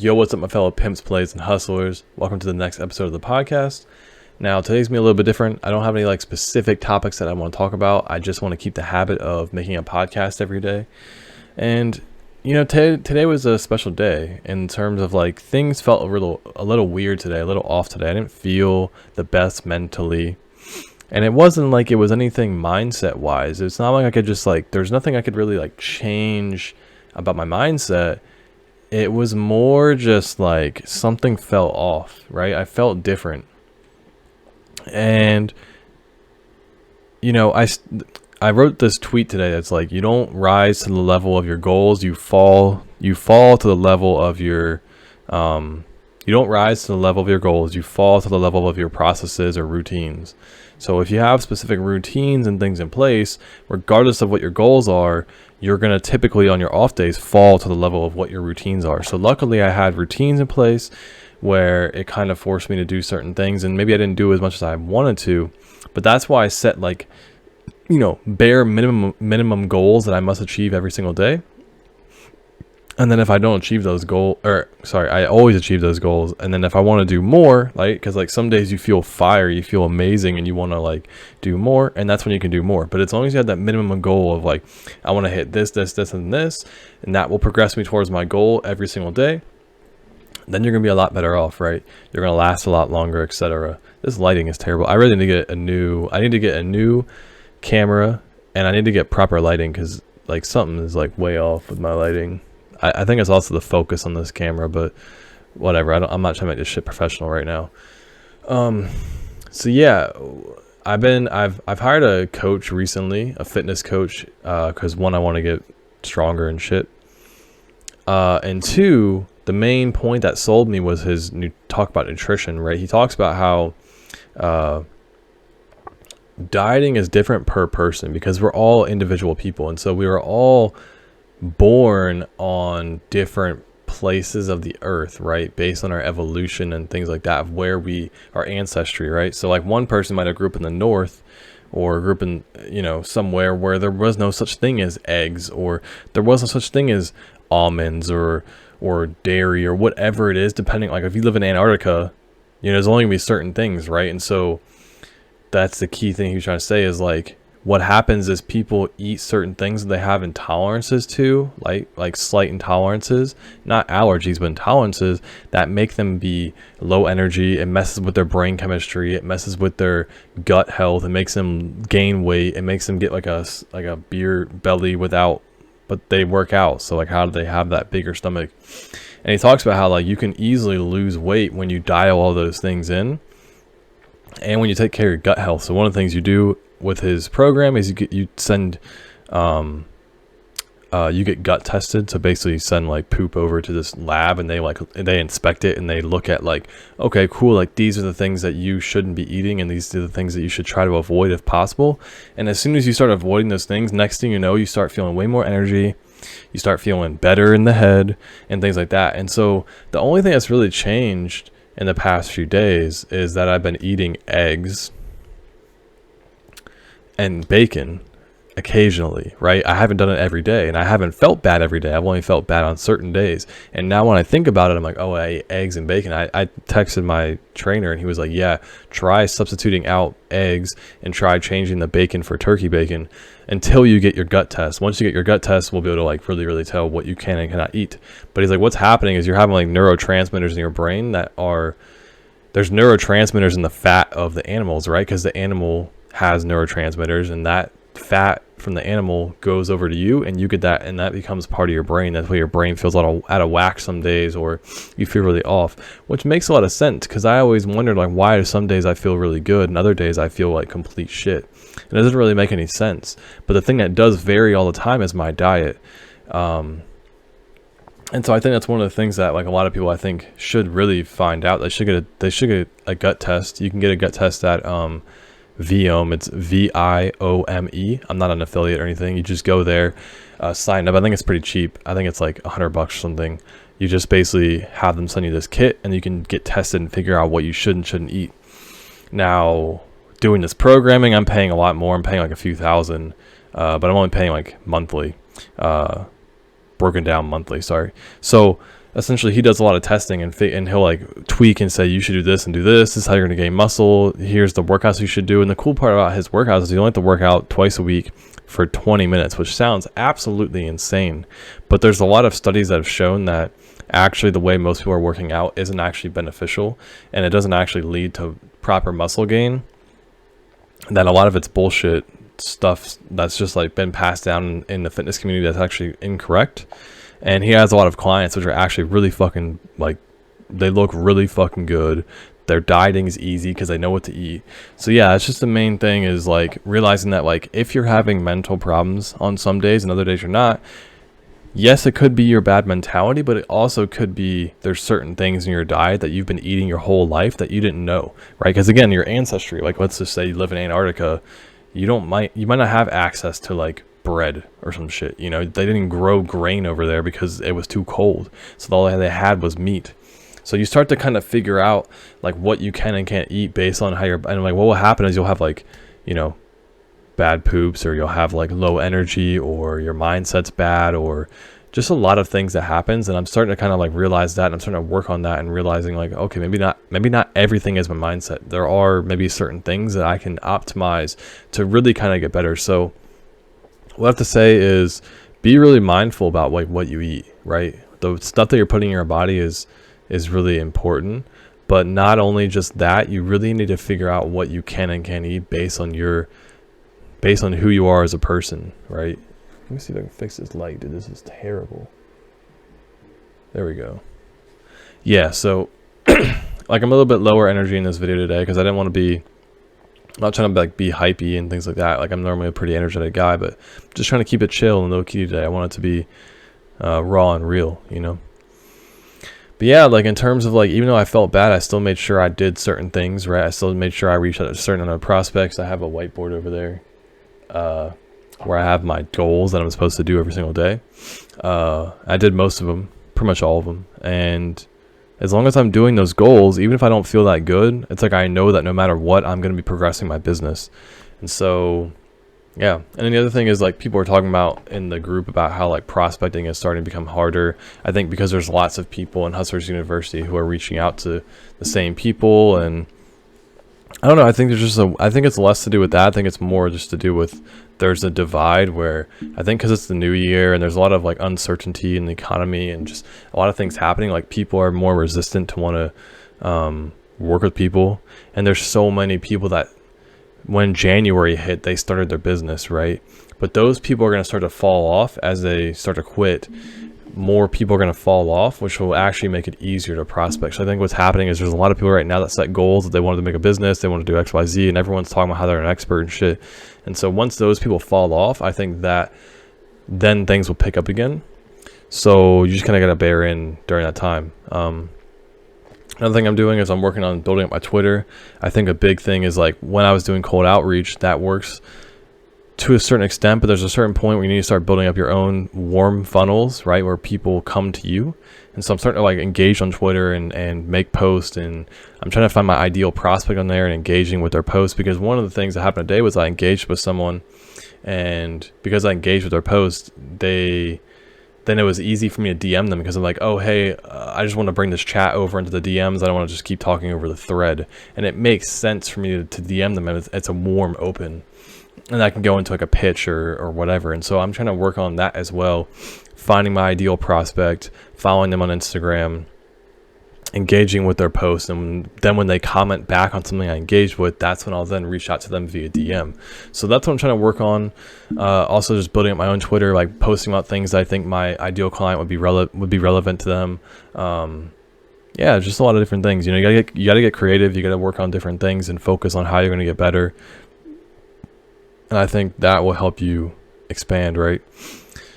Yo, what's up, my fellow pimps, plays, and hustlers? Welcome to the next episode of the podcast. Now, today's gonna be a little bit different. I don't have any specific topics that I want to talk about. I just want to keep the habit of making a podcast every day. And today was a special day in terms of things felt a little weird today, a little off today. I didn't feel the best mentally, and it wasn't like it was anything mindset wise. It's not like I could just there's nothing I could really change about my mindset. It was more just something fell off, right? I felt different. And, I wrote this tweet today that's you don't rise to the level of your goals, you fall to the level of your, you don't rise to the level of your goals, you fall to the level of your processes or routines. So if you have specific routines and things in place, regardless of what your goals are, you're going to typically on your off days fall to the level of what your routines are. So luckily I had routines in place where it kind of forced me to do certain things, and maybe I didn't do as much as I wanted to, but that's why I set bare minimum goals that I must achieve every single day. And then if I don't achieve those goals, I always achieve those goals. And then if I want to do more, because some days you feel fire, you feel amazing, and you want to do more, and that's when you can do more. But as long as you have that minimum goal of I want to hit this, and this, and that will progress me towards my goal every single day, then you're going to be a lot better off, right? You're going to last a lot longer, etc. This lighting is terrible. I really need to get a new camera, and I need to get proper lighting because something is way off with my lighting. I think it's also the focus on this camera, but whatever. I'm not trying to make this shit professional right now. So yeah, I've hired a coach recently, a fitness coach, because one, I want to get stronger and shit. And two, the main point that sold me was his new talk about nutrition, right? He talks about how dieting is different per person because we're all individual people, and so we were all born on different places of the earth, right, based on our evolution and things like that, of where our ancestry, right? So one person might have grew up in the north, or grew up in somewhere where there was no such thing as eggs, or there wasn't such thing as almonds or dairy or whatever it is, depending, if you live in Antarctica, there's only gonna be certain things, right? And so that's the key thing he was trying to say is what happens is people eat certain things that they have intolerances to, like slight intolerances, not allergies, but intolerances that make them be low energy. It messes with their brain chemistry. It messes with their gut health. It makes them gain weight. It makes them get a beer belly but they work out. So how do they have that bigger stomach? And he talks about how you can easily lose weight when you dial all those things in, and when you take care of your gut health. So one of the things you do with his program is you get gut tested. So basically you send poop over to this lab, and they inspect it, and they look at okay, cool, these are the things that you shouldn't be eating, and these are the things that you should try to avoid if possible. And as soon as you start avoiding those things, next thing you know, you start feeling way more energy, you start feeling better in the head and things like that. And so the only thing that's really changed in the past few days is that I've been eating eggs and bacon occasionally, right? I haven't done it every day, and I haven't felt bad every day. I've only felt bad on certain days. And now when I think about it, I'm oh, I ate eggs and bacon. I texted my trainer, and he was yeah, try substituting out eggs and try changing the bacon for turkey bacon until you get your gut test. Once you get your gut test, we'll be able to really, really tell what you can and cannot eat. But he's what's happening is you're having neurotransmitters in your brain there's neurotransmitters in the fat of the animals, right? Because the animal has neurotransmitters, and that fat from the animal goes over to you, and you get that, and that becomes part of your brain. That's why your brain feels out of whack some days, or you feel really off, which makes a lot of sense, because I always wondered why some days I feel really good and other days I feel complete shit. It doesn't really make any sense. But the thing that does vary all the time is my diet. And so I think that's one of the things that a lot of people I think should really find out. They should get a gut test. You can get a gut test at Viome. It's Viome. I'm not an affiliate or anything. You just go there, sign up. I think it's pretty cheap. I think it's $100 or something. You just basically have them send you this kit, and you can get tested and figure out what you should and shouldn't eat. Now, doing this programming, I'm paying a lot more. I'm paying a few thousand, but I'm only paying monthly, broken down monthly. Sorry. So essentially he does a lot of testing, and he'll like tweak and say, you should do this and do this. This is how you're going to gain muscle. Here's the workouts you should do. And the cool part about his workouts is you only have to work out twice a week for 20 minutes, which sounds absolutely insane. But there's a lot of studies that have shown that actually the way most people are working out isn't actually beneficial, and it doesn't actually lead to proper muscle gain. That a lot of it's bullshit stuff that's just like been passed down in the fitness community that's actually incorrect. And he has a lot of clients which are actually really fucking, like, they look really fucking good. Their dieting is easy because they know what to eat. So yeah, it's just the main thing is like realizing that, like, if you're having mental problems on some days and other days you're not, yes, it could be your bad mentality, but it also could be there's certain things in your diet that you've been eating your whole life that you didn't know, right? Because again, your ancestry, like let's just say you live in Antarctica, you might not have access to like bread or some shit. You know, they didn't grow grain over there because it was too cold, so all they had was meat. So you start to kind of figure out like what you can and can't eat based on how you're, and like what will happen is you'll have like, you know, bad poops, or you'll have like low energy, or your mindset's bad, or just a lot of things that happens. And I'm starting to kind of like realize that, and I'm starting to work on that and realizing like, okay, maybe not everything is my mindset. There are maybe certain things that I can optimize to really kind of get better. So what I have to say is be really mindful about like what you eat, right? The stuff that you're putting in your body is really important. But not only just that, you really need to figure out what you can and can't eat based on who you are as a person, right? Let me see if I can fix this light, dude. This is terrible. There we go. Yeah, so like I'm a little bit lower energy in this video today because I didn't want to be, I'm not trying to like be hypey and things like that. Like I'm normally a pretty energetic guy, but just trying to keep it chill and low key today. I want it to be raw and real, you know? But yeah, like in terms of like, even though I felt bad, I still made sure I did certain things, right? I still made sure I reached out to certain amount of prospects. I have a whiteboard over there where I have my goals that I'm supposed to do every single day. I did most of them, pretty much all of them. And as long as I'm doing those goals, even if I don't feel that good, it's like I know that no matter what, I'm going to be progressing my business. And so, yeah. And then the other thing is like people are talking about in the group about how like prospecting is starting to become harder. I think because there's lots of people in Hustlers University who are reaching out to the same people, and I don't know. I think I think it's less to do with that. I think it's more just to do with there's a divide where I think because it's the new year and there's a lot of like uncertainty in the economy and just a lot of things happening, like people are more resistant to want to work with people. And there's so many people that when January hit, they started their business, right? But those people are going to start to fall off as they start to quit. More people are going to fall off, which will actually make it easier to prospect. So I think what's happening is there's a lot of people right now that set goals that they wanted to make a business, they want to do X, Y, Z, and everyone's talking about how they're an expert and shit. And so once those people fall off, I think that then things will pick up again. So you just kind of got to bear in during that time. Another thing I'm doing is I'm working on building up my Twitter. I think a big thing is like when I was doing cold outreach, that works to a certain extent, but there's a certain point where you need to start building up your own warm funnels, right? Where people come to you. And so I'm starting to like engage on Twitter and make posts, and I'm trying to find my ideal prospect on there and engaging with their posts, because one of the things that happened today was I engaged with someone, and because I engaged with their post, then it was easy for me to DM them because I'm like, oh, hey, I just want to bring this chat over into the DMs. I don't want to just keep talking over the thread. And it makes sense for me to DM them, and it's a warm open. And I can go into like a pitch or whatever. And so I'm trying to work on that as well. Finding my ideal prospect, following them on Instagram, engaging with their posts. And then when they comment back on something I engaged with, that's when I'll then reach out to them via DM. So that's what I'm trying to work on. Also just building up my own Twitter, like posting about things that I think my ideal client would be relevant to them. Yeah, just a lot of different things. You know, you gotta get creative. You gotta work on different things and focus on how you're going to get better. And I think that will help you expand, right?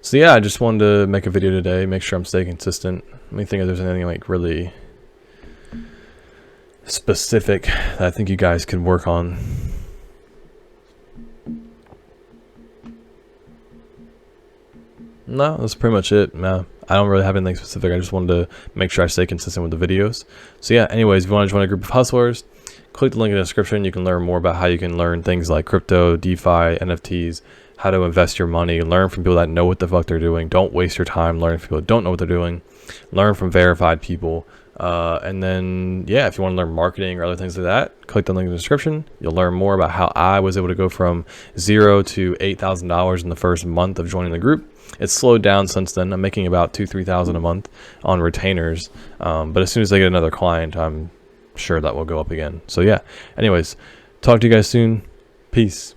So yeah, I just wanted to make a video today, make sure I'm staying consistent. Let me think if there's anything like really specific that I think you guys can work on. No, that's pretty much it. No, I don't really have anything specific. I just wanted to make sure I stay consistent with the videos. So yeah, anyways, if you want to join a group of hustlers, click the link in the description. You can learn more about how you can learn things like crypto, DeFi, NFTs, how to invest your money, learn from people that know what the fuck they're doing. Don't waste your time learning from people that don't know what they're doing. learn from verified people. And then, yeah, if you want to learn marketing or other things like that, click the link in the description. You'll learn more about how I was able to go from $0 to $8,000 in the first month of joining the group. It's slowed down since then. I'm making about $2,000-3,000 a month on retainers. But as soon as I get another client, I'm sure that will go up again. So yeah, anyways, talk to you guys soon. Peace.